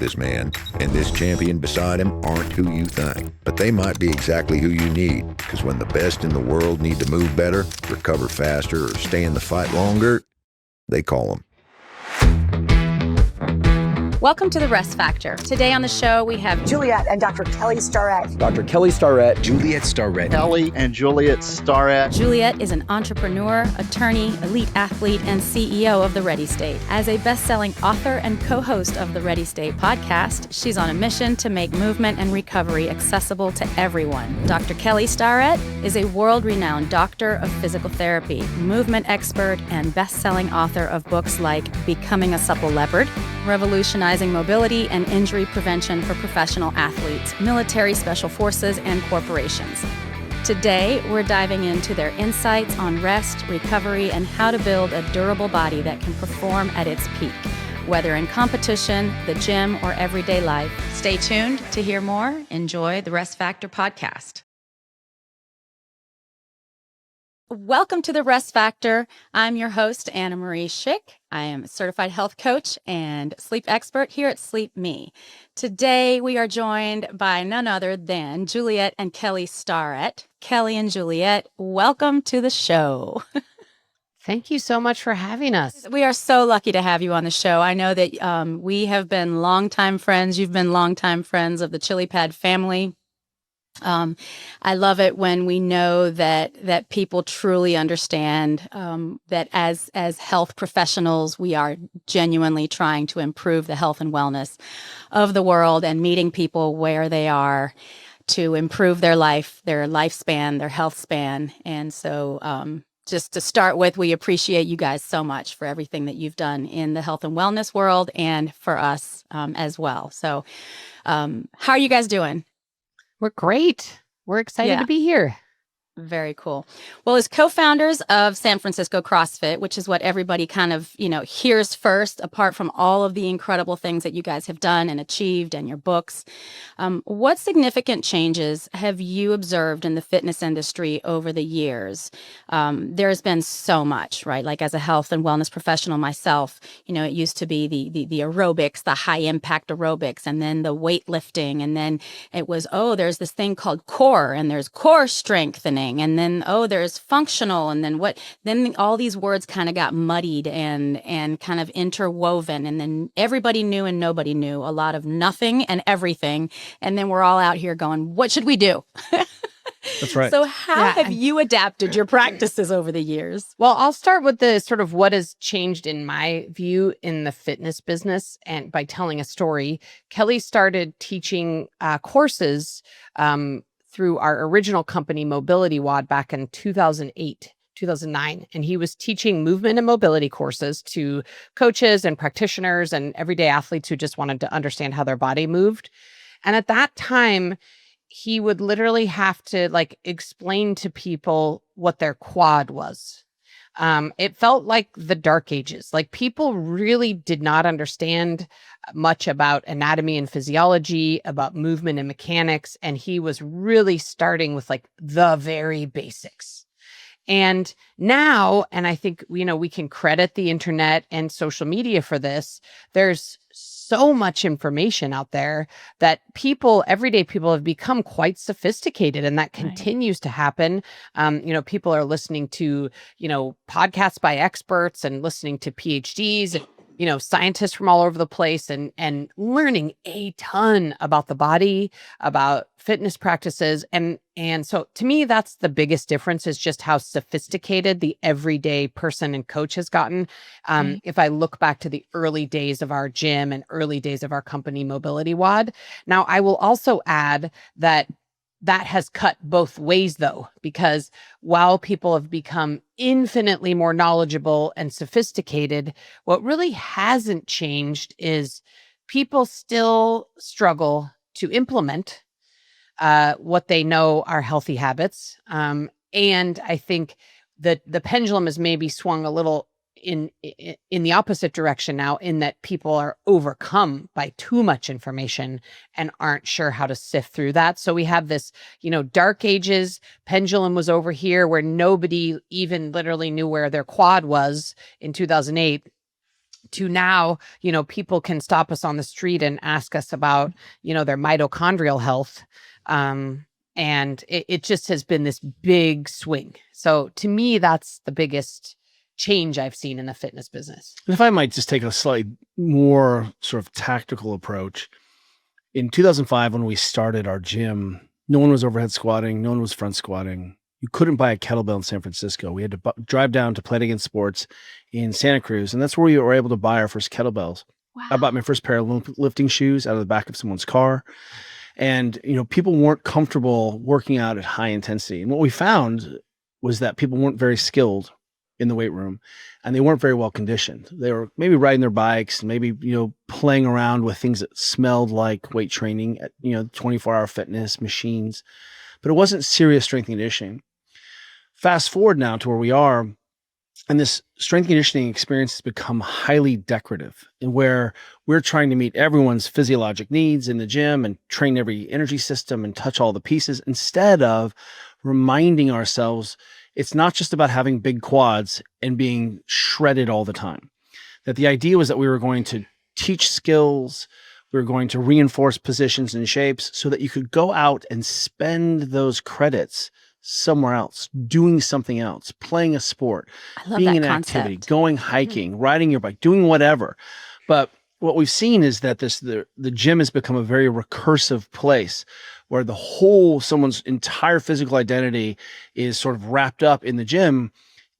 this man, and this champion beside him aren't who you think. But they might be exactly who you need, because when the best in the world need to move better, recover faster, or stay in the fight longer, they call them. Welcome to The Rest Factor. Today on the show, we have Juliet and Dr. Kelly Starrett. Dr. Kelly Starrett. Juliet Starrett. Kelly and Juliet Starrett. Juliet is an entrepreneur, attorney, elite athlete, and CEO of The Ready State. As a best-selling author and co-host of The Ready State podcast, she's on a mission to make movement and recovery accessible to everyone. Dr. Kelly Starrett is a world-renowned doctor of physical therapy, movement expert, and best-selling author of books like Becoming a Supple Leopard, Revolutionizing Mobility and Injury Prevention for Professional Athletes, Military Special Forces, and Corporations. Today, we're diving into their insights on rest, recovery, and how to build a durable body that can perform at its peak, whether in competition, the gym, or everyday life. Stay tuned to hear more. Enjoy the Rest Factor podcast. Welcome to the Rest Factor. I'm your host, Anna Marie Schick. I am a certified health coach and sleep expert here at Sleep Me. Today, we are joined by none other than Juliet and Kelly Starrett. Kelly and Juliet, welcome to the show. Thank you so much for having us. We are so lucky to have you on the show. I know that we have been longtime friends. You've been longtime friends of the Chilipad family. I love it when we know that people truly understand that as health professionals, we are genuinely trying to improve the health and wellness of the world and meeting people where they are to improve their life, their lifespan, their health span. And so just to start with, we appreciate you guys so much for everything that you've done in the health and wellness world and for us as well. So how are you guys doing? We're great. We're excited to be here. Very cool. Well, as co-founders of San Francisco CrossFit, which is what everybody kind of, hears first, apart from all of the incredible things that you guys have done and achieved and your books, what significant changes have you observed in the fitness industry over the years? There's been so much, right? Like as a health and wellness professional myself, it used to be the aerobics, the high impact aerobics, and then the weightlifting. And then it was, there's this thing called core, and there's core strengthening. And then, there's functional. And then all these words kind of got muddied and kind of interwoven. And then everybody knew and nobody knew, a lot of nothing and everything. And then we're all out here going, what should we do? That's right. So how have you adapted your practices over the years? Well, I'll start with the sort of what has changed in my view in the fitness business and by telling a story. Kelly started teaching courses through our original company, Mobility WOD, back in 2009. And he was teaching movement and mobility courses to coaches and practitioners and everyday athletes who just wanted to understand how their body moved. And at that time, he would literally have to explain to people what their quad was. It felt like the dark ages. Like people really did not understand much about anatomy and physiology, about movement and mechanics. And he was really starting with the very basics. And now, and I think, we can credit the internet and social media for this. There's so much information out there that everyday people have become quite sophisticated, and that continues to happen. People are listening to, podcasts by experts and listening to PhDs and, scientists from all over the place and learning a ton about the body, about fitness practices. And so to me, that's the biggest difference, is just how sophisticated the everyday person and coach has gotten. If I look back to the early days of our gym and early days of our company, Mobility WOD. Now, I will also add that has cut both ways, though, because while people have become infinitely more knowledgeable and sophisticated, what really hasn't changed is people still struggle to implement what they know are healthy habits. And I think that the pendulum has maybe swung a little in the opposite direction now, in that people are overcome by too much information and aren't sure how to sift through that. So we have this, dark ages pendulum was over here where nobody even literally knew where their quad was in 2008. to now, people can stop us on the street and ask us about, their mitochondrial health. And it just has been this big swing. So to me, that's the biggest change I've seen in the fitness business. And if I might just take a slightly more sort of tactical approach, in 2005, when we started our gym, no one was overhead squatting, no one was front squatting. You couldn't buy a kettlebell in San Francisco. We had to drive down to Playing Against Sports in Santa Cruz, and that's where we were able to buy our first kettlebells. Wow. I bought my first pair of lifting shoes out of the back of someone's car. And, people weren't comfortable working out at high intensity. And what we found was that people weren't very skilled in the weight room, and they weren't very well conditioned. They were maybe riding their bikes, maybe, playing around with things that smelled like weight training at, 24-hour fitness machines, but it wasn't serious strength and conditioning. Fast forward now to where we are, and this strength and conditioning experience has become highly decorative, and where we're trying to meet everyone's physiologic needs in the gym and train every energy system and touch all the pieces, instead of reminding ourselves it's not just about having big quads and being shredded all the time. That the idea was that we were going to teach skills, we were going to reinforce positions and shapes so that you could go out and spend those credits somewhere else, doing something else, playing a sport, being in activity, going hiking, riding your bike, doing whatever. But what we've seen is that the gym has become a very recursive place where someone's entire physical identity is sort of wrapped up in the gym,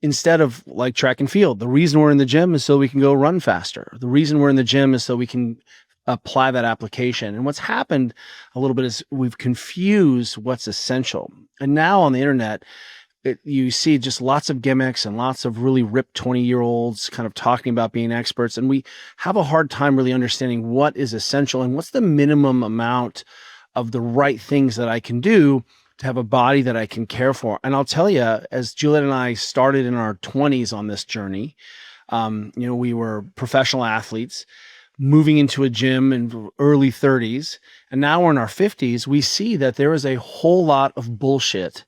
instead of like track and field. The reason we're in the gym is so we can go run faster. The reason we're in the gym is so we can apply that application. And what's happened a little bit is we've confused what's essential. And now on the internet, you see just lots of gimmicks and lots of really ripped 20-year-olds kind of talking about being experts. And we have a hard time really understanding what is essential and what's the minimum amount of the right things that I can do to have a body that I can care for. And I'll tell you, as Juliet and I started in our 20s on this journey, we were professional athletes moving into a gym in early 30s, and now we're in our 50s. We see that there is a whole lot of bullshit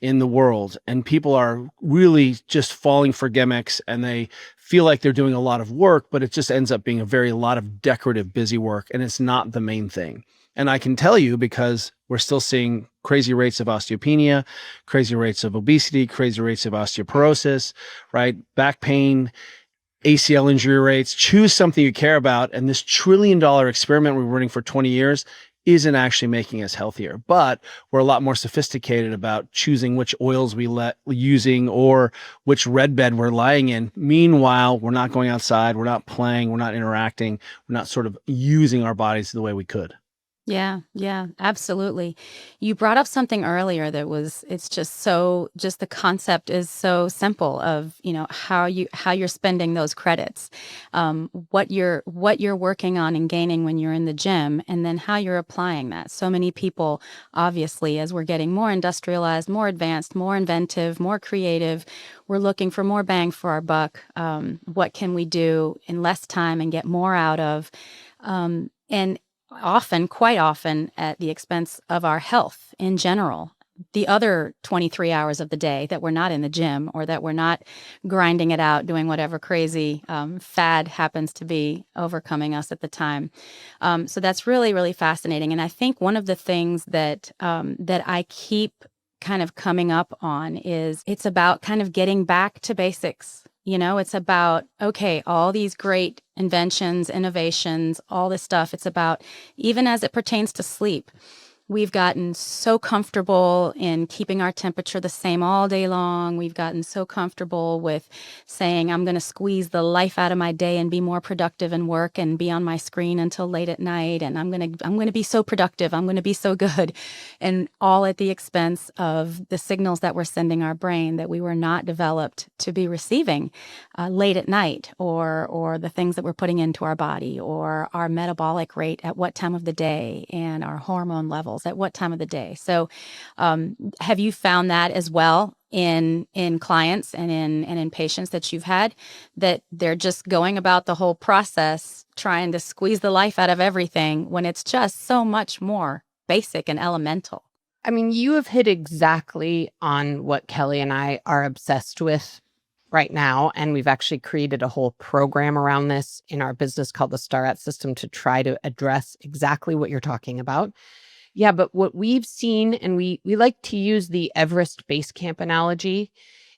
in the world, and people are really just falling for gimmicks, and they feel like they're doing a lot of work, but it just ends up being a lot of decorative, busy work, and it's not the main thing. And I can tell you, because we're still seeing crazy rates of osteopenia, crazy rates of obesity, crazy rates of osteoporosis, right? Back pain, ACL injury rates. Choose something you care about. And this $1 trillion experiment we're running for 20 years isn't actually making us healthier, but we're a lot more sophisticated about choosing which oils using or which red bed we're lying in. Meanwhile, we're not going outside, we're not playing, we're not interacting, we're not sort of using our bodies the way we could. Yeah, absolutely. You brought up something earlier it's just the concept is so simple of, how you're spending those credits, what you're working on and gaining when you're in the gym, and then how you're applying that. So many people, obviously, as we're getting more industrialized, more advanced, more inventive, more creative, we're looking for more bang for our buck. What can we do in less time and get more out of? And quite often at the expense of our health in general. The other 23 hours of the day that we're not in the gym, or that we're not grinding it out, doing whatever crazy fad happens to be overcoming us at the time. So that's really, really fascinating. And I think one of the things that I keep kind of coming up on is it's about kind of getting back to basics. It's about, okay, all these great inventions, innovations, all this stuff. It's about, even as it pertains to sleep, we've gotten so comfortable in keeping our temperature the same all day long. We've gotten so comfortable with saying, I'm going to squeeze the life out of my day and be more productive and work and be on my screen until late at night. And I'm going to be so productive. I'm going to be so good. And all at the expense of the signals that we're sending our brain that we were not developed to be receiving late at night, or the things that we're putting into our body, or our metabolic rate at what time of the day, and our hormone levels at what time of the day. So have you found that as well in clients and in patients that you've had, that they're just going about the whole process trying to squeeze the life out of everything when it's just so much more basic and elemental? I mean, you have hit exactly on what Kelly and I are obsessed with right now. And we've actually created a whole program around this in our business called the Starretts system to try to address exactly what you're talking about. Yeah, but what we've seen, and we like to use the Everest Base Camp analogy.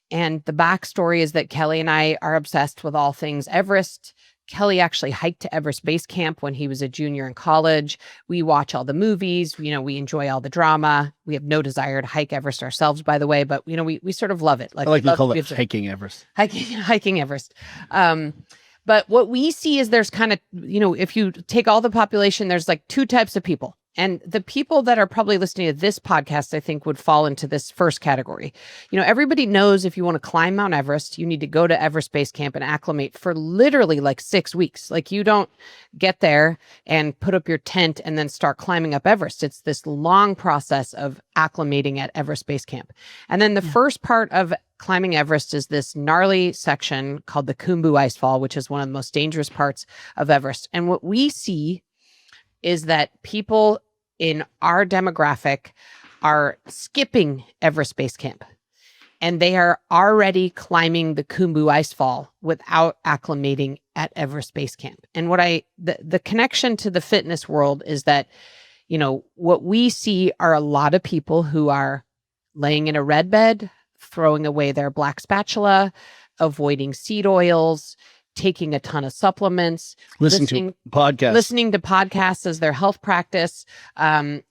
And the backstory is that Kelly and I are obsessed with all things Everest. Kelly actually hiked to Everest Base Camp when he was a junior in college. We watch all the movies, we enjoy all the drama. We have no desire to hike Everest ourselves, by the way, but we sort of love it. I like we to call we it have to- hiking Everest. hiking Everest. But what we see is there's kind of, if you take all the population, there's like two types of people. And the people that are probably listening to this podcast, I think, would fall into this first category. Everybody knows if you want to climb Mount Everest, you need to go to Everest Base Camp and acclimate for literally like 6 weeks. Like you don't get there and put up your tent and then start climbing up Everest. It's this long process of acclimating at Everest Base Camp. And then the first part of climbing Everest is this gnarly section called the Khumbu Icefall, which is one of the most dangerous parts of Everest. And what we see is that people in our demographic are skipping Everest Base Camp, and they are already climbing the Khumbu Icefall without acclimating at Everest Base Camp. And the connection to the fitness world is that, what we see are a lot of people who are laying in a red bed, throwing away their black spatula, avoiding seed oils, taking a ton of supplements, Listening to podcasts as their health practice.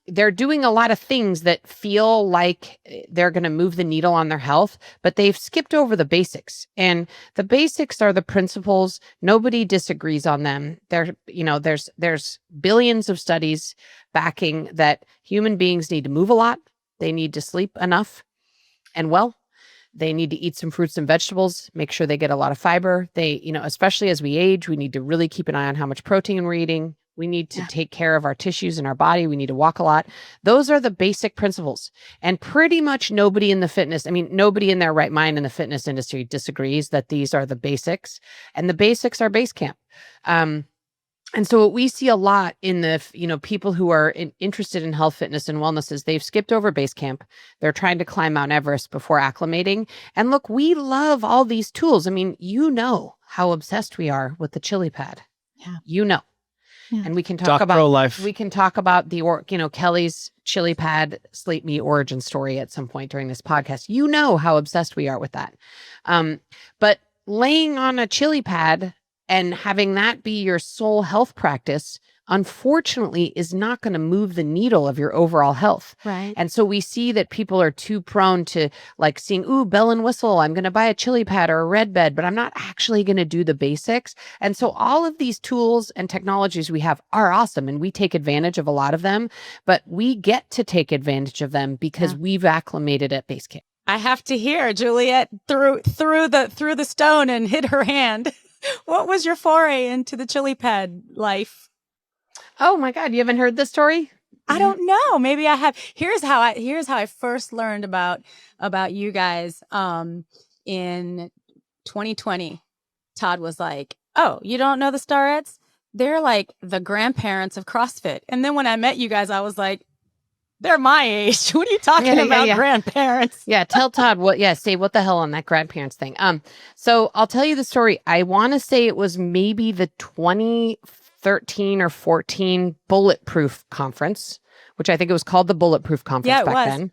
They're doing a lot of things that feel like they're going to move the needle on their health, but they've skipped over the basics. And the basics are the principles. Nobody disagrees on them. There's billions of studies backing that human beings need to move a lot. They need to sleep enough and well. They need to eat some fruits and vegetables, make sure they get a lot of fiber. They, especially as we age, we need to really keep an eye on how much protein we're eating. We need to take care of our tissues in our body. We need to walk a lot. Those are the basic principles. And pretty much nobody in their right mind in the fitness industry disagrees that these are the basics. And the basics are base camp. And so what we see a lot in the, people who are interested in health, fitness, and wellness is they've skipped over base camp. They're trying to climb Mount Everest before acclimating. And look, we love all these tools. I mean, how obsessed we are with the Chilipad. Yeah. Yeah. And we can talk about pro-life. We can talk about Kelly's Chilipad Sleep Me origin story at some point during this podcast. How obsessed we are with that. But laying on a Chilipad and having that be your sole health practice, unfortunately, is not going to move the needle of your overall health. Right. And so we see that people are too prone to seeing, ooh, bell and whistle, I'm going to buy a Chilipad or a red bed, but I'm not actually going to do the basics. And so all of these tools and technologies we have are awesome, and we take advantage of a lot of them, but we get to take advantage of them because we've acclimated at base camp. I have to hear Juliet threw the stone and hit her hand. What was your foray into the Chilipad life? Oh my God, you haven't heard this story? I don't know. Maybe I have. Here's how I first learned about you guys. In 2020, Todd was like, "Oh, you don't know the Starretts? They're like the grandparents of CrossFit." And then when I met you guys, I was like, they're my age. What are you talking about, grandparents? Yeah, tell Todd say what the hell on that grandparents thing. So I'll tell you the story. I want to say it was maybe the 2013 or 14 Bulletproof Conference, which I think it was called the Bulletproof Conference back then.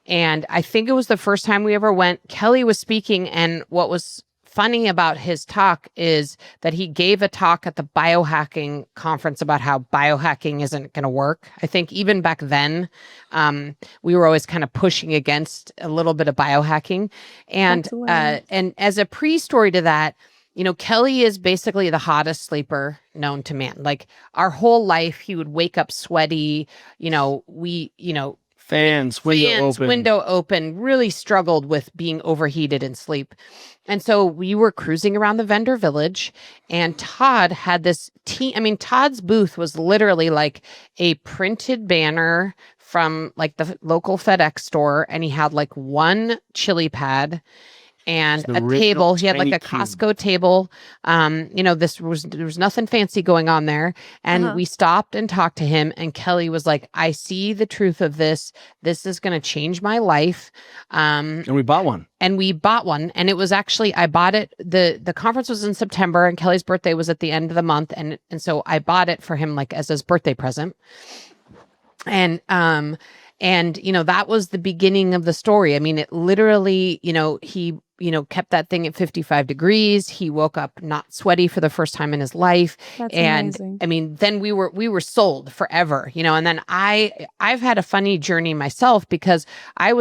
And I think it was the first time we ever went. Kelly was speaking, and what was funny about his talk is that he gave a talk at the biohacking conference about how biohacking isn't going to work. I think even back then, we were always kind of pushing against a little bit of biohacking. And as a pre-story to that, Kelly is basically the hottest sleeper known to man. Like our whole life, he would wake up sweaty. Fans, window open, really struggled with being overheated in sleep. And so we were cruising around the vendor village, and Todd had this Todd's booth was literally like a printed banner from like the local FedEx store, and he had like one Chilipad and The a original table. He had like tiny a cube. Costco table. There was nothing fancy going on there. And we stopped and talked to him, and Kelly was like, I see the truth of this. This is going to change my life. And we bought one. And we bought one, and it was actually, I bought it. The conference was in September, and Kelly's birthday was at the end of the month. And so I bought it for him, like as his birthday present. And that was the beginning of the story. I mean, it literally, he kept that thing at 55 degrees. He woke up not sweaty for the first time in his life. That's and amazing. I mean, then we were sold forever, and then I've had a funny journey myself, because I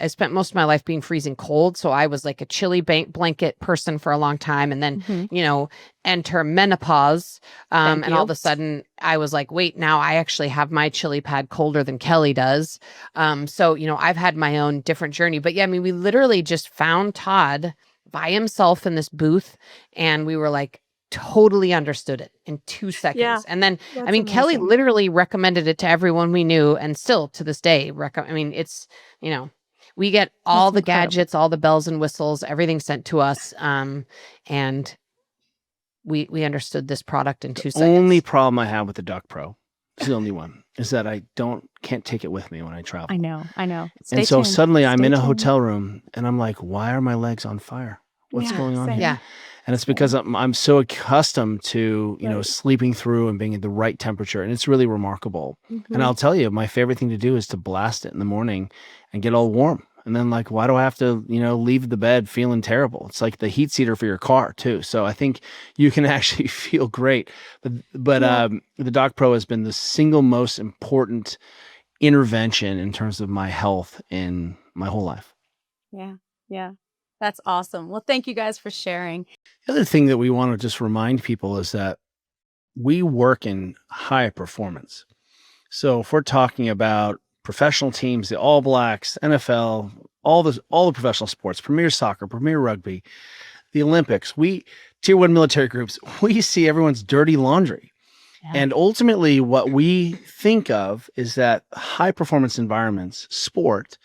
spent most of my life being freezing cold. So I was like a chilly blanket person for a long time. And then, enter menopause. And all of a sudden I was like, wait, now I actually have my Chilipad colder than Kelly does. So, I've had my own different journey, but yeah, I mean, we literally just found Todd by himself in this booth, and we were like, totally understood it in 2 seconds. Yeah, And then, that's I mean, Kelly amazing. literally recommended it to everyone we knew, and still to this day, it's, we get all the incredible. gadgets, all the bells and whistles, everything sent to us. And we understood this product in 2 seconds. Only problem I have with the Duck Pro, it's the only one, is that I can't take it with me when I travel. I know. Stay And so tuned. suddenly I'm Stay in a tuned. hotel room and I'm like, why are my legs on fire? What's Yeah, going on same. here? Yeah. And it's because I'm so accustomed to, Right. sleeping through and being at the right temperature. And it's really remarkable. Mm-hmm. And I'll tell you, my favorite thing to do is to blast it in the morning and get all warm. And then like, why do I have to, leave the bed feeling terrible? It's like the heat seater for your car too. So I think you can actually feel great. But the Doc Pro has been the single most important intervention in terms of my health in my whole life. Yeah. That's awesome. Well, thank you guys for sharing. The other thing that we want to just remind people is that we work in high performance. So if we're talking about professional teams, the All Blacks, NFL, all the professional sports, Premier Soccer, Premier Rugby, the Olympics, tier 1 military groups, we see everyone's dirty laundry. Yeah. And ultimately what we think of is that high performance environments, sport,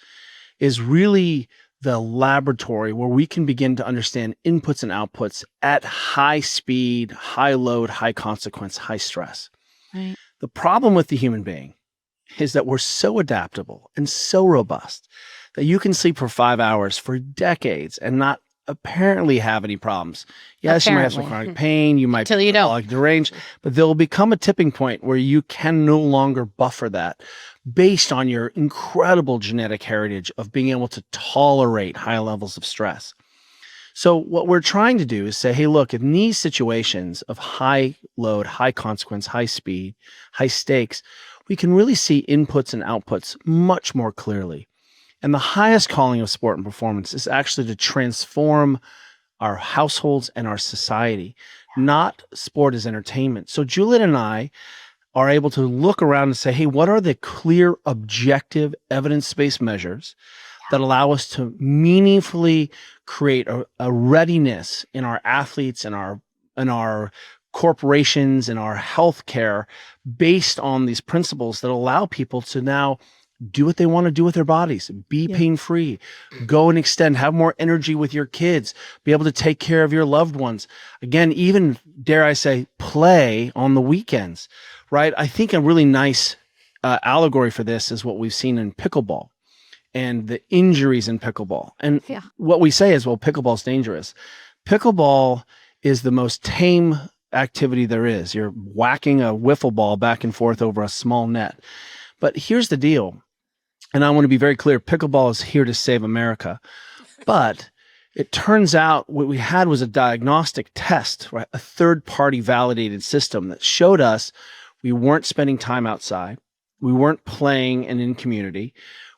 is really the laboratory where we can begin to understand inputs and outputs at high speed, high load, high consequence, high stress. Right. The problem with the human being is that we're so adaptable and so robust that you can sleep for 5 hours for decades and not apparently have any problems. Yes, you might have some Apparently. chronic pain, you might Till you be don't. like deranged, but there will become a tipping point where you can no longer buffer that based on your incredible genetic heritage of being able to tolerate high levels of stress. So what we're trying to do is say, hey, look, in these situations of high load, high consequence, high speed, high stakes, we can really see inputs and outputs much more clearly. And the highest calling of sport and performance is actually to transform our households and our society, not sport as entertainment. So Juliet and I are able to look around and say, hey, what are the clear, objective, evidence-based measures that allow us to meaningfully create a readiness in our athletes and our corporations and our healthcare based on these principles that allow people to now do what they want to do with their bodies, be pain-free, go and extend, have more energy with your kids, be able to take care of your loved ones. Again, even, dare I say, play on the weekends, right? I think a really nice allegory for this is what we've seen in pickleball and the injuries in pickleball. And what we say is, well, pickleball's dangerous. Pickleball is the most tame activity there is. You're whacking a wiffle ball back and forth over a small net. But here's the deal. And I want to be very clear, pickleball is here to save America. But it turns out what we had was a diagnostic test, right? A third-party validated system that showed us we weren't spending time outside. We weren't playing and in community.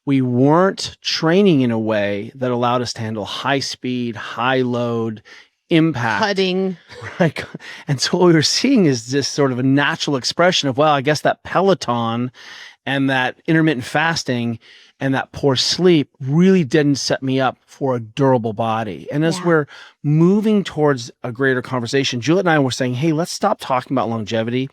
We weren't training in a way that allowed us to handle high speed, high load, impact. Cutting. Right. And so what we were seeing is this sort of a natural expression of, well, I guess that Peloton and that intermittent fasting and that poor sleep really didn't set me up for a durable body. And as we're moving towards a greater conversation, Juliet and I were saying, hey, let's stop talking about longevity.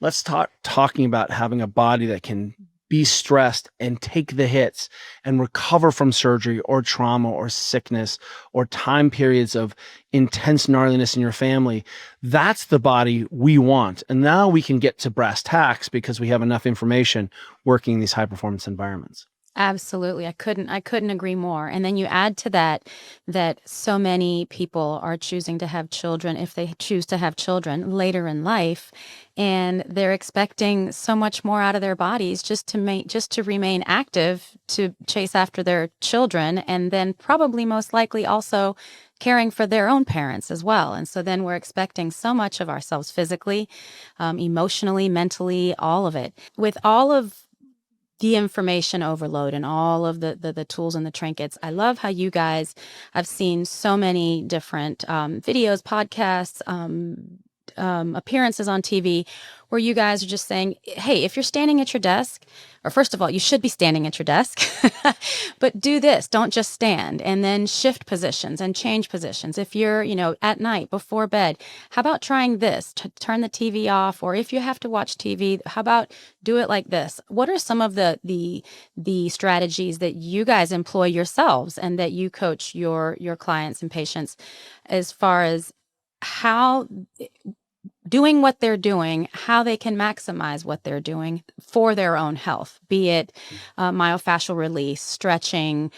Let's start talking about having a body that can be stressed and take the hits and recover from surgery or trauma or sickness or time periods of intense gnarliness in your family. That's the body we want. And now we can get to brass tacks because we have enough information working in these high performance environments. Absolutely. I couldn't agree more. And then you add to that so many people are choosing to have children, if they choose to have children later in life, and they're expecting so much more out of their bodies just to remain active, to chase after their children, and then probably most likely also caring for their own parents as well. And so then we're expecting so much of ourselves physically, emotionally, mentally, all of it. With all of the information overload and all of the tools and the trinkets. I love how you guys, I've seen so many different videos, podcasts, appearances on TV where you guys are just saying, hey, if you're standing at your desk, or first of all, you should be standing at your desk, but do this, don't just stand, and then shift positions and change positions. If you're, at night before bed, how about trying this, turn the TV off, or if you have to watch TV, how about do it like this? What are some of the strategies that you guys employ yourselves and that you coach your clients and patients as far as how doing what they're doing, how they can maximize what they're doing for their own health, be it myofascial release, stretching,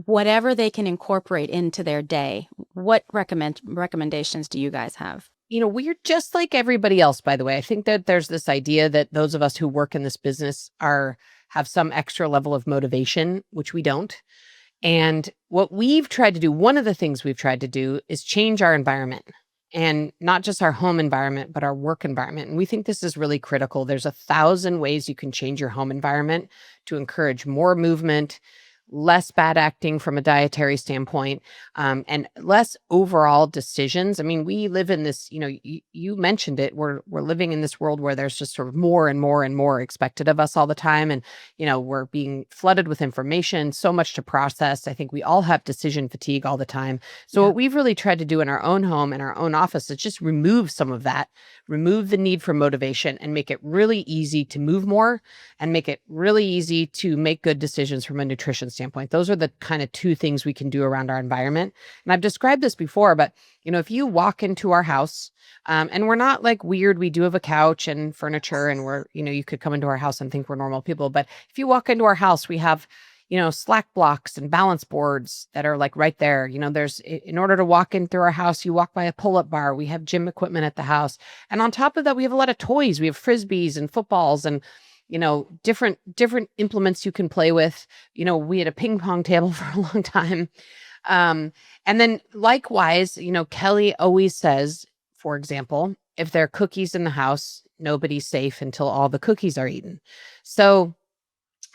whatever they can incorporate into their day? What recommendations do you guys have? We're just like everybody else, by the way. I think that there's this idea that those of us who work in this business have some extra level of motivation, which we don't. And what we've tried to do, one of the things we've tried to do is change our environment. And not just our home environment, but our work environment. And we think this is really critical. There's 1,000 ways you can change your home environment to encourage more movement, less bad acting from a dietary standpoint, and less overall decisions. I mean, we live in this, you mentioned it, we're living in this world where there's just sort of more and more and more expected of us all the time. And, we're being flooded with information, so much to process. I think we all have decision fatigue all the time. So what we've really tried to do in our own home and our own office is just remove some of that, remove the need for motivation, and make it really easy to move more and make it really easy to make good decisions from a nutrition standpoint. Those are the kind of two things we can do around our environment. And I've described this before, but if you walk into our house, and we're not like weird, we do have a couch and furniture, and we're, you could come into our house and think we're normal people. But if you walk into our house, we have, slack blocks and balance boards that are like right there. In order to walk in through our house, you walk by a pull-up bar. We have gym equipment at the house. And on top of that, we have a lot of toys. We have Frisbees and footballs and different implements you can play with. We had a ping pong table for a long time. And then likewise, Kelly always says, for example, if there are cookies in the house, nobody's safe until all the cookies are eaten. So,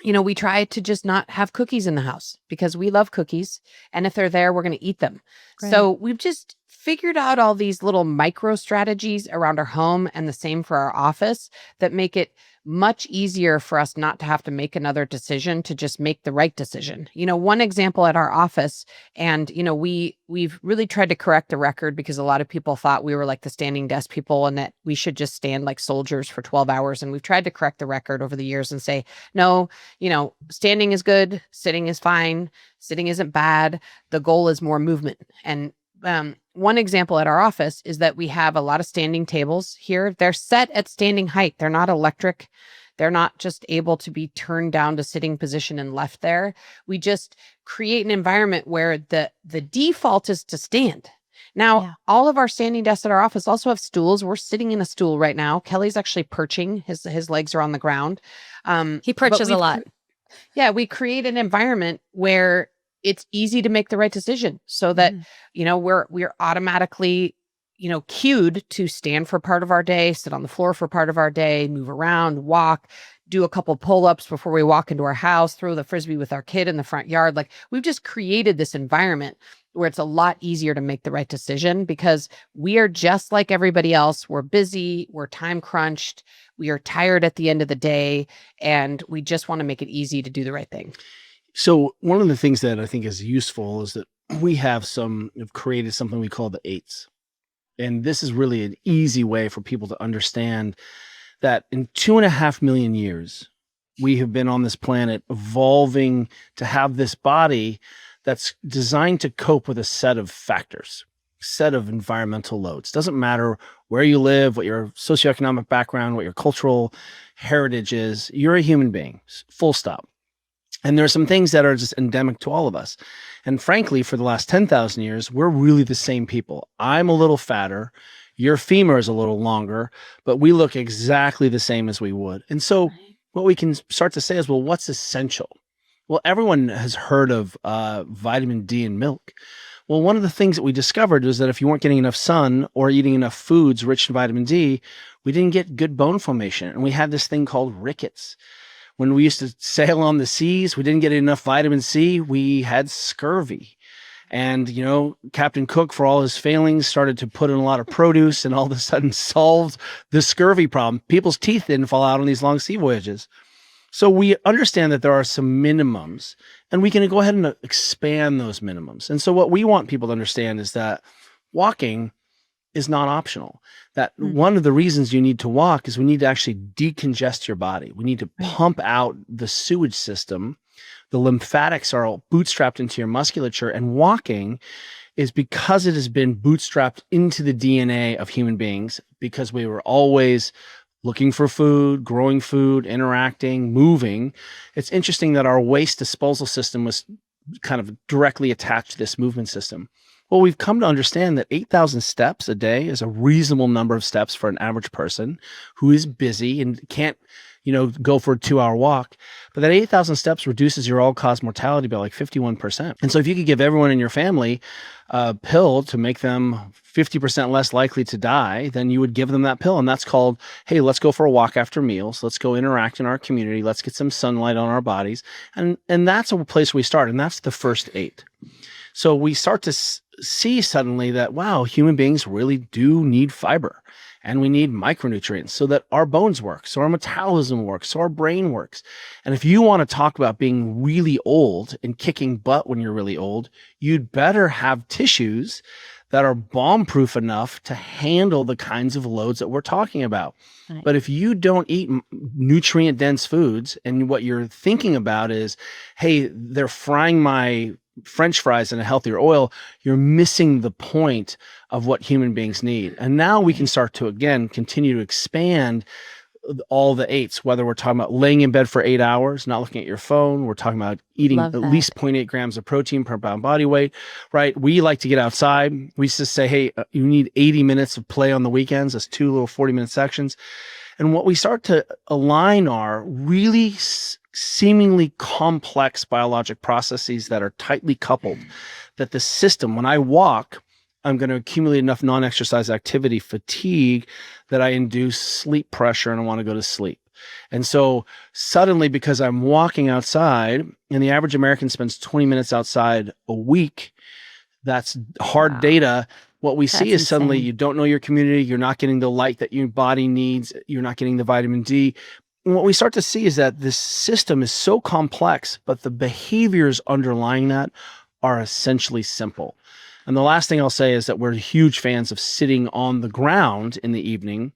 we try to just not have cookies in the house because we love cookies. And if they're there, we're going to eat them. Right. So we've just figured out all these little micro strategies around our home, and the same for our office, that make it much easier for us not to have to make another decision, to just make the right decision. One example at our office, and we've really tried to correct the record because a lot of people thought we were like the standing desk people and that we should just stand like soldiers for 12 hours. And we've tried to correct the record over the years and say, no, standing is good, sitting is fine, sitting isn't bad. The goal is more movement. And one example at our office is that we have a lot of standing tables here. They're set at standing height. They're not electric. They're not just able to be turned down to sitting position and left there. We just create an environment where the default is to stand. Now, all of our standing desks at our office also have stools. We're sitting in a stool right now. Kelly's actually perching. His legs are on the ground. He perches a lot. We create an environment where it's easy to make the right decision so that, we're automatically, cued to stand for part of our day, sit on the floor for part of our day, move around, walk, do a couple pull-ups before we walk into our house, throw the Frisbee with our kid in the front yard. Like, we've just created this environment where it's a lot easier to make the right decision because we are just like everybody else. We're busy, we're time crunched, we are tired at the end of the day, and we just want to make it easy to do the right thing. So one of the things that I think is useful is that we have created something we call the eights. And this is really an easy way for people to understand that in 2.5 million years, we have been on this planet evolving to have this body that's designed to cope with a set of factors, set of environmental loads. Doesn't matter where you live, what your socioeconomic background, what your cultural heritage is, you're a human being, full stop. And there are some things that are just endemic to all of us. And frankly, for the last 10,000 years, we're really the same people. I'm a little fatter. Your femur is a little longer, but we look exactly the same as we would. And so what we can start to say is, well, what's essential? Well, everyone has heard of vitamin D in milk. Well, one of the things that we discovered was that if you weren't getting enough sun or eating enough foods rich in vitamin D, we didn't get good bone formation. And we had this thing called rickets. When we used to sail on the seas, we didn't get enough vitamin C, we had scurvy. And, Captain Cook, for all his failings, started to put in a lot of produce and all of a sudden solved the scurvy problem. People's teeth didn't fall out on these long sea voyages. So we understand that there are some minimums, and we can go ahead and expand those minimums. And so what we want people to understand is that walking is not optional. That one of the reasons you need to walk is we need to actually decongest your body. We need to pump out the sewage system. The lymphatics are all bootstrapped into your musculature, and walking is because it has been bootstrapped into the DNA of human beings, because we were always looking for food, growing food, interacting, moving. It's interesting that our waste disposal system was kind of directly attached to this movement system. Well, we've come to understand that 8,000 steps a day is a reasonable number of steps for an average person who is busy and can't, go for a 2-hour walk. But that 8,000 steps reduces your all-cause mortality by like 51%. And so if you could give everyone in your family a pill to make them 50% less likely to die, then you would give them that pill. And that's called, hey, let's go for a walk after meals. Let's go interact in our community. Let's get some sunlight on our bodies. And that's a place we start. And that's the first 8. So we start to see suddenly that, wow, human beings really do need fiber, and we need micronutrients so that our bones work, so our metabolism works, so our brain works. And if you want to talk about being really old and kicking butt when you're really old, you'd better have tissues that are bomb-proof enough to handle the kinds of loads that we're talking about. Right. But if you don't eat nutrient-dense foods, and what you're thinking about is, hey, they're frying my French fries in a healthier oil, you're missing the point of what human beings need. And now we can start to, again, continue to expand all the 8s, whether we're talking about laying in bed for 8 hours, not looking at your phone. We're talking about eating at least 0.8 grams of protein per pound body weight, right? We like to get outside. We used to say, hey, you need 80 minutes of play on the weekends. That's 2 little 40-minute sections. And what we start to align are really seemingly complex biologic processes that are tightly coupled, that the system, when I walk, I'm going to accumulate enough non-exercise activity fatigue that I induce sleep pressure and I want to go to sleep. And so suddenly, because I'm walking outside, and the average American spends 20 minutes outside a week, that's hard data. What we see is suddenly you don't know your community, you're not getting the light that your body needs, you're not getting the vitamin D. And what we start to see is that this system is so complex, but the behaviors underlying that are essentially simple. And the last thing I'll say is that we're huge fans of sitting on the ground in the evening,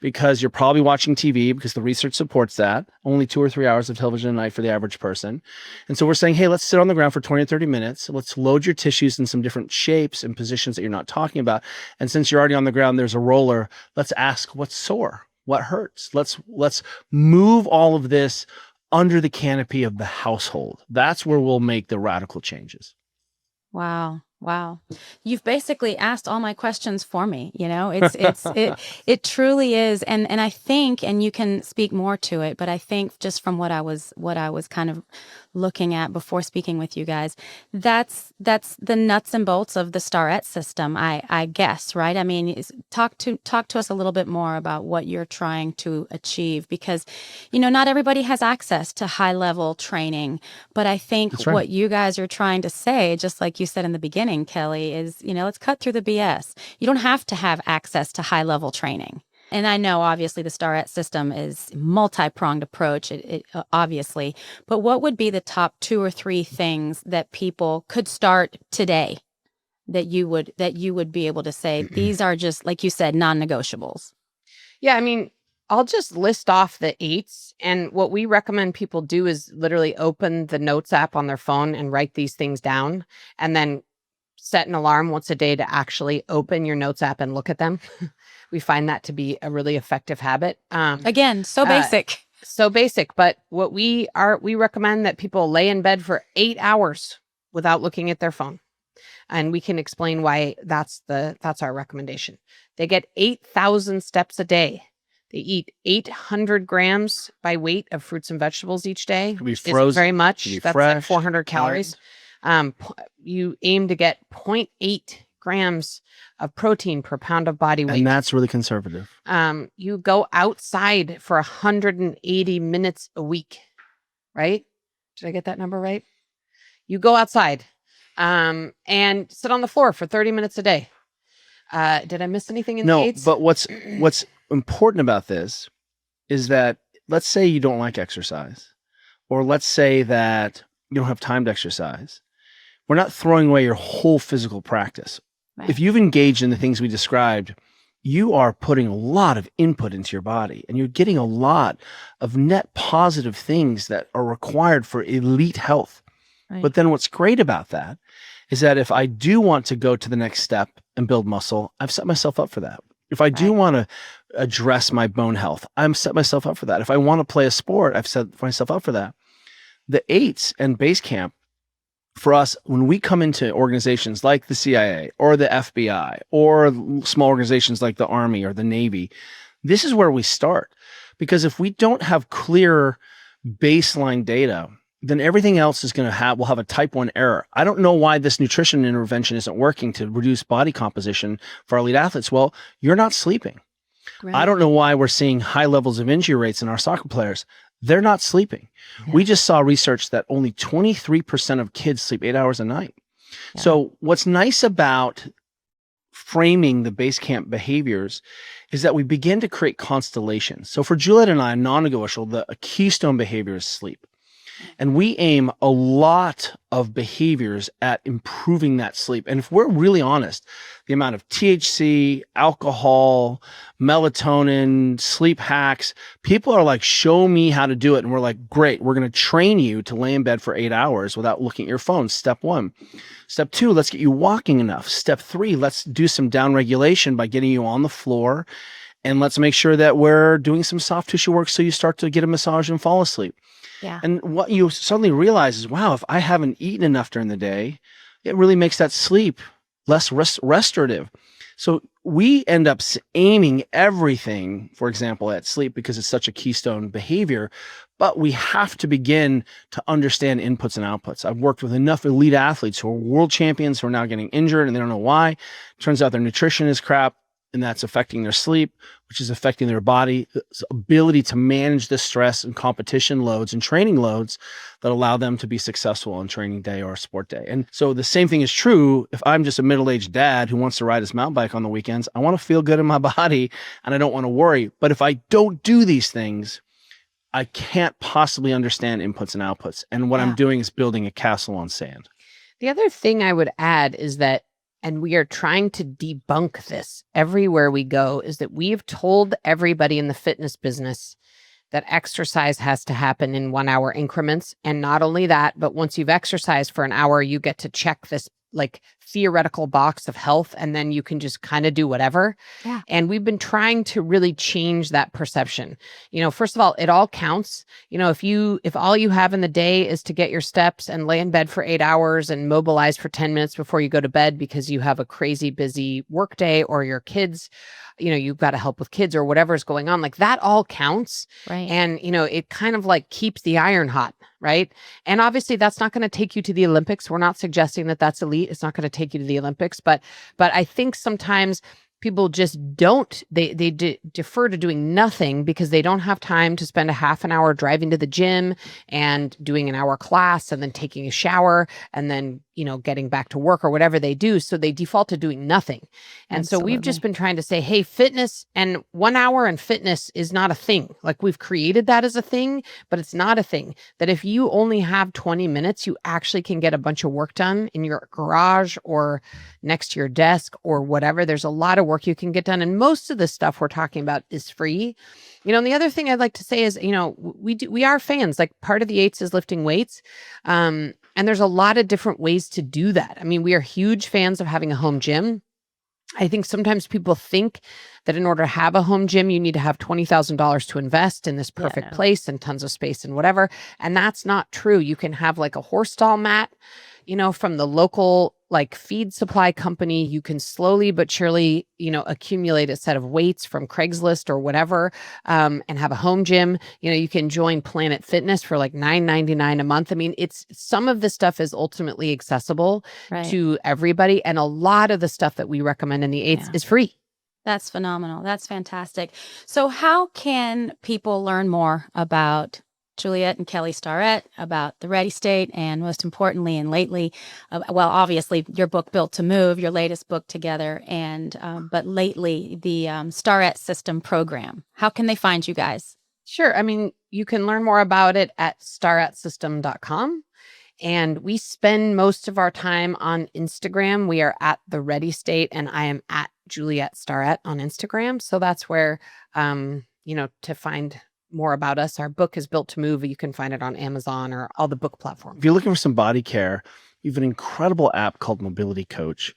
because you're probably watching TV, because the research supports that. Only 2 or 3 hours of television a night for the average person. And so we're saying, hey, let's sit on the ground for 20 or 30 minutes. Let's load your tissues in some different shapes and positions that you're not talking about. And since you're already on the ground, there's a roller. Let's ask what's sore, what hurts. Let's move all of this under the canopy of the household. That's where we'll make the radical changes. Wow. Wow. You've basically asked all my questions for me. It truly is. And I think, and you can speak more to it, but I think just from what I was kind of looking at before speaking with you guys, that's the nuts and bolts of the Starretts system, I guess, right? I mean, talk to us a little bit more about what you're trying to achieve, because, not everybody has access to high level training, but I think what you guys are trying to say, just like you said in the beginning, Kelly, is, let's cut through the BS. You don't have to have access to high level training. And I know, obviously, the Starretts system is multi-pronged approach, it obviously. But what would be the top 2 or 3 things that people could start today that you would be able to say, these are just, like you said, non-negotiables? Yeah, I mean, I'll just list off the 8s. And what we recommend people do is literally open the Notes app on their phone and write these things down, and then set an alarm once a day to actually open your Notes app and look at them. We find that to be a really effective habit. Again, so basic. So basic. But what we recommend that people lay in bed for 8 hours without looking at their phone. And we can explain why that's our recommendation. They get 8,000 steps a day. They eat 800 grams by weight of fruits and vegetables each day. Could be It's frozen, very much. could be That's fresh, like 400 calories. You aim to get 0.8 grams of protein per pound of body weight. And that's really conservative. You go outside for 180 minutes a week, right? Did I get that number right? You go outside and sit on the floor for 30 minutes a day. Did I miss anything in the 8s? But what's important about this is that, let's say you don't like exercise, or let's say that you don't have time to exercise. We're not throwing away your whole physical practice. Right. If you've engaged in the things we described, you are putting a lot of input into your body, and you're getting a lot of net positive things that are required for elite health. Right. But then what's great about that is that if I do want to go to the next step and build muscle, I've set myself up for that. If I do want to address my bone health, I'm set myself up for that. If I want to play a sport, I've set myself up for that. The 8s and base camp, for us, when we come into organizations like the CIA or the FBI or small organizations like the Army or the Navy, this is where we start. Because if we don't have clear baseline data, then everything else is going to will have a type 1 error. I don't know why this nutrition intervention isn't working to reduce body composition for our elite athletes. Well, you're not sleeping. Right. I don't know why we're seeing high levels of injury rates in our soccer players. They're not sleeping. Yeah. We just saw research that only 23% of kids sleep 8 hours a night. Yeah. So what's nice about framing the base camp behaviors is that we begin to create constellations. So for Juliet and I, non-negotiable, a keystone behavior is sleep. And we aim a lot of behaviors at improving that sleep. And if we're really honest, the amount of THC, alcohol, melatonin, sleep hacks, people are like, show me how to do it. And we're like, great, we're going to train you to lay in bed for 8 hours without looking at your phone. Step 1. Step 2, let's get you walking enough. Step 3, let's do some down regulation by getting you on the floor. And let's make sure that we're doing some soft tissue work so you start to get a massage and fall asleep. Yeah. And what you suddenly realize is, wow, if I haven't eaten enough during the day, it really makes that sleep less restorative. So we end up aiming everything, for example, at sleep because it's such a keystone behavior, but we have to begin to understand inputs and outputs. I've worked with enough elite athletes who are world champions who are now getting injured and they don't know why. Turns out their nutrition is crap, and that's affecting their sleep, which is affecting their body's ability to manage the stress and competition loads and training loads that allow them to be successful on training day or sport day. And so the same thing is true if I'm just a middle-aged dad who wants to ride his mountain bike on the weekends. I want to feel good in my body and I don't want to worry. But if I don't do these things, I can't possibly understand inputs and outputs. And what I'm doing is building a castle on sand. The other thing I would add is that, and we are trying to debunk this everywhere we go, is that we've told everybody in the fitness business that exercise has to happen in 1 hour increments. And not only that, but once you've exercised for an hour, you get to check this like theoretical box of health, and then you can just kind of do whatever. Yeah. And we've been trying to really change that perception. You know, first of all, it all counts. You know, if all you have in the day is to get your steps and lay in bed for 8 hours and mobilize for 10 minutes before you go to bed because you have a crazy busy work day, or your kids, you know, you've got to help with kids or whatever is going on, like that all counts. Right. And, you know, it kind of like keeps the iron hot. Right. And obviously that's not going to take you to the Olympics. We're not suggesting that that's elite. It's not going to take you to the Olympics. But I think sometimes people just don't, they defer to doing nothing because they don't have time to spend a half an hour driving to the gym and doing an hour class and then taking a shower and then, getting back to work or whatever they do. So they default to doing nothing. And so we've just been trying to say, hey, fitness and 1 hour in fitness is not a thing. Like, we've created that as a thing, but it's not a thing. That if you only have 20 minutes, you actually can get a bunch of work done in your garage or next to your desk or whatever. There's a lot of work you can get done. And most of the stuff we're talking about is free. And the other thing I'd like to say is, we are fans. Like, part of the eights is lifting weights. And there's a lot of different ways to do that. I mean, we are huge fans of having a home gym. I think sometimes people think that in order to have a home gym, you need to have $20,000 to invest in this perfect place and tons of space and whatever. And that's not true. You can have like a horse stall mat, from the local like feed supply company. You can slowly but surely, accumulate a set of weights from Craigslist or whatever, and have a home gym. You can join Planet Fitness for like $9.99 a month. I mean, some of the stuff is ultimately accessible to everybody. And a lot of the stuff that we recommend in the eights is free. That's phenomenal. That's fantastic. So how can people learn more about Juliet and Kelly Starrett, about the Ready State, and most importantly and lately, obviously your book Built to Move, your latest book together, and but lately the Starrett System program. How can they find you guys? Sure. I mean, you can learn more about it at starrettsystem.com. And we spend most of our time on Instagram. We are at the Ready State, and I am at Juliet Starrett on Instagram. So that's where, to find more about us. Our book is Built to Move. You can find it on Amazon or all the book platforms. If you're looking for some body care, we have an incredible app called Mobility Coach.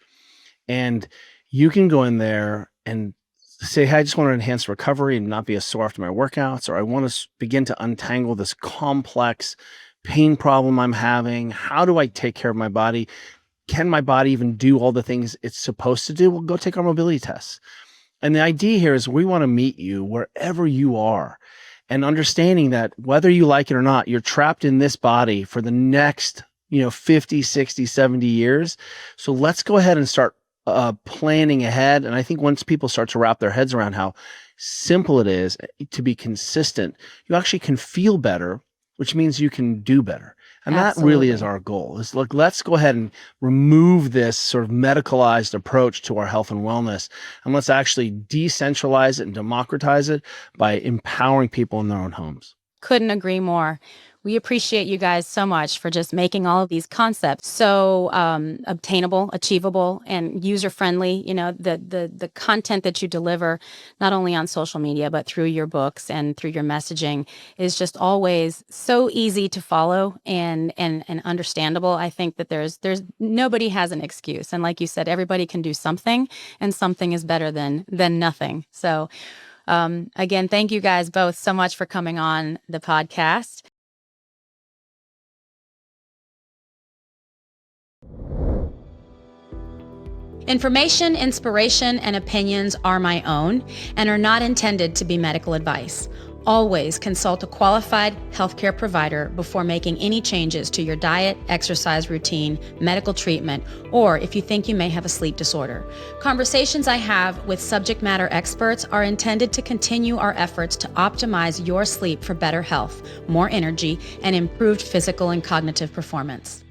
And you can go in there and say, hey, I just want to enhance recovery and not be as sore after my workouts, or I want to begin to untangle this complex pain problem I'm having. How do I take care of my body? Can my body even do all the things it's supposed to do? Well, go take our mobility tests. And the idea here is we want to meet you wherever you are, and understanding that whether you like it or not, you're trapped in this body for the next, 50, 60, 70 years. So let's go ahead and start planning ahead. And I think once people start to wrap their heads around how simple it is to be consistent, you actually can feel better, which means you can do better. And that really is our goal. Is look, let's go ahead and remove this sort of medicalized approach to our health and wellness. And let's actually decentralize it and democratize it by empowering people in their own homes. Couldn't agree more. We appreciate you guys so much for just making all of these concepts so obtainable, achievable, and user-friendly. The content that you deliver, not only on social media, but through your books and through your messaging, is just always so easy to follow and understandable. I think that there's nobody has an excuse. And like you said, everybody can do something, and something is better than nothing. So again, thank you guys both so much for coming on the podcast. Information, inspiration, and opinions are my own and are not intended to be medical advice. Always consult a qualified healthcare provider before making any changes to your diet, exercise routine, medical treatment, or if you think you may have a sleep disorder. Conversations I have with subject matter experts are intended to continue our efforts to optimize your sleep for better health, more energy, and improved physical and cognitive performance.